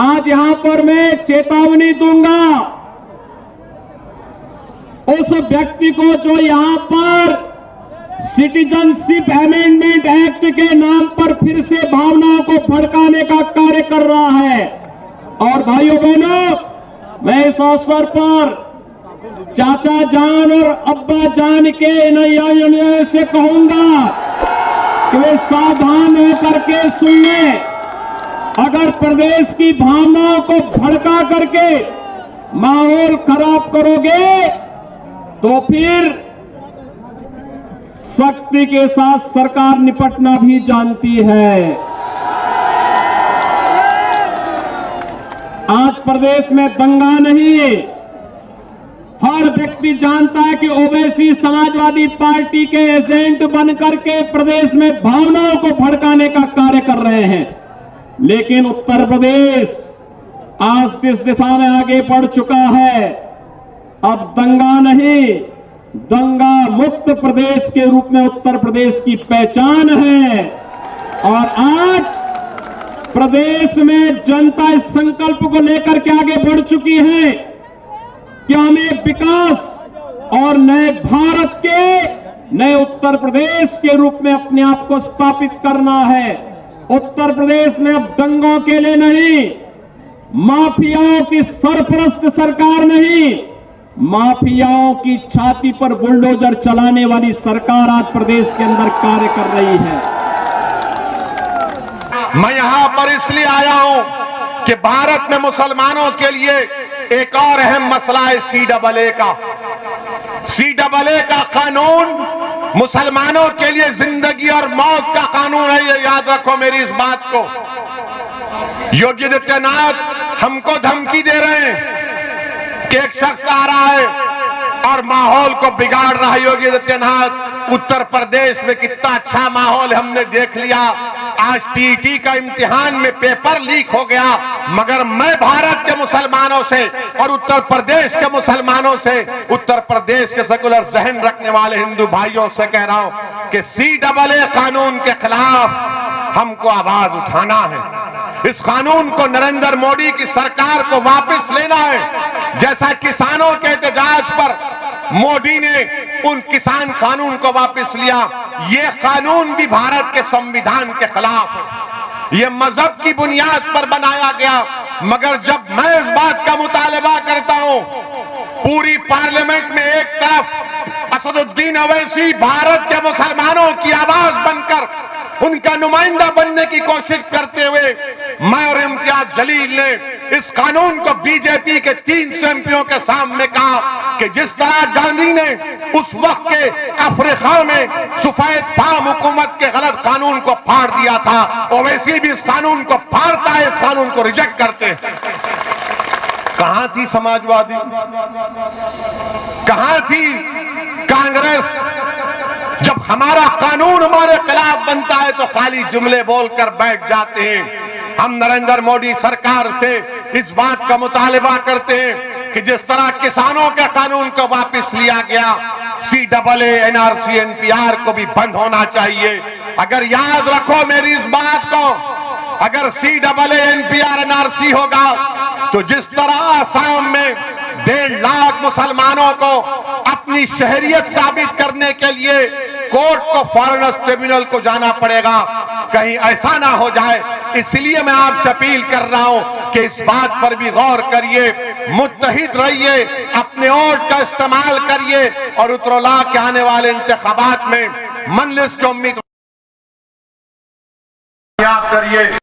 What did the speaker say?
आज यहां पर मैं चेतावनी दूंगा उस व्यक्ति को जो यहां पर सिटीजनशिप अमेंडमेंट एक्ट के नाम पर फिर से भावनाओं को भड़काने का कार्य कर रहा है। और भाइयों बहनों, मैं इस अवसर पर चाचा जान और अब्बा जान के नैया से कहूंगा कि वे सावधान होकर के सुन लें। अगर प्रदेश की भावनाओं को भड़का करके माहौल खराब करोगे तो फिर सख्ती के साथ सरकार निपटना भी जानती है। आज प्रदेश में दंगा नहीं, हर व्यक्ति जानता है कि ओवैसी समाजवादी पार्टी के एजेंट बनकर के प्रदेश में भावनाओं को भड़काने का कार्य कर रहे हैं। लेकिन उत्तर प्रदेश आज इस दिशा में आगे बढ़ चुका है। अब दंगा नहीं, दंगा मुक्त प्रदेश के रूप में उत्तर प्रदेश की पहचान है। और आज प्रदेश में जनता इस संकल्प को लेकर के आगे बढ़ चुकी है कि हमें विकास और नए भारत के, नए उत्तर प्रदेश के रूप में अपने आप को स्थापित करना है। उत्तर प्रदेश में अब दंगों के लिए नहीं, माफियाओं की सरपरस्त सरकार नहीं, माफियाओं की छाती पर बुलडोजर चलाने वाली सरकार आज प्रदेश के अंदर कार्य कर रही है। मैं यहां पर इसलिए आया हूं कि भारत में मुसलमानों के लिए एक और अहम मसला है CAA का। CAA का कानून मुसलमानों के लिए जिंदगी और मौत का कानून है। ये याद रखो मेरी इस बात को। योगी आदित्यनाथ हमको धमकी दे रहे हैं कि एक शख्स आ रहा है और माहौल को बिगाड़ रहा है। योगी आदित्यनाथ, उत्तर प्रदेश में कितना अच्छा माहौल हमने देख लिया। आज TET का इम्तिहान में पेपर लीक हो गया, मगर मैं भारत के मुसलमानों से और उत्तर प्रदेश के मुसलमानों से, उत्तर प्रदेश के सेकुलर जहन रखने वाले हिंदू भाइयों से कह रहा हूं कि CAA कानून के खिलाफ हमको आवाज उठाना है। इस कानून को नरेंद्र मोदी की सरकार को वापस लेना है। जैसा किसानों के एहतजाज पर मोदी ने उन किसान कानून को वापस लिया, ये कानून भी भारत के संविधान के खिलाफ है। ये मजहब की बुनियाद पर बनाया गया। मगर जब मैं इस बात का मुतालबा करता हूं, पूरी पार्लियामेंट में एक तरफ असदुद्दीन ओवैसी भारत के मुसलमानों की आवाज बनकर उनका नुमाइंदा बनने की कोशिश करते हुए, मैं और इम्तियाज जलील ने इस कानून को बीजेपी के 300 एमपियों के सामने कहा कि जिस तरह गांधी ने उस वक्त के अफ्रीका में सफेद फाम हुकूमत के गलत कानून को फाड़ दिया था, ओवैसी भी इस कानून को फाड़ता है, इस कानून को रिजेक्ट करते हैं। कहां थी समाजवादी, कहां थी कांग्रेस? जब हमारा कानून हमारे खिलाफ बनता है तो खाली जुमले बोलकर बैठ जाते हैं। हम नरेंद्र मोदी सरकार से इस बात का मुतालबा करते हैं कि जिस तरह किसानों के कानून को वापस लिया गया, CAA, NRC, NPR को भी बंद होना चाहिए। अगर याद रखो मेरी इस बात को, अगर CAA, NPR, NRC होगा तो जिस तरह आसाम में 1.5 लाख मुसलमानों को अपनी शहरियत साबित करने के लिए कोर्ट को फॉरेनर्स ट्रिब्यूनल को जाना पड़ेगा, कहीं ऐसा ना हो जाए। इसलिए मैं आपसे अपील कर रहा हूं कि इस बात पर भी गौर करिए, मुत्तहिद रहिए, अपने वोट का इस्तेमाल करिए और उत्तरला के आने वाले इंतखाबात में मंजलिस की उम्मीद करिए।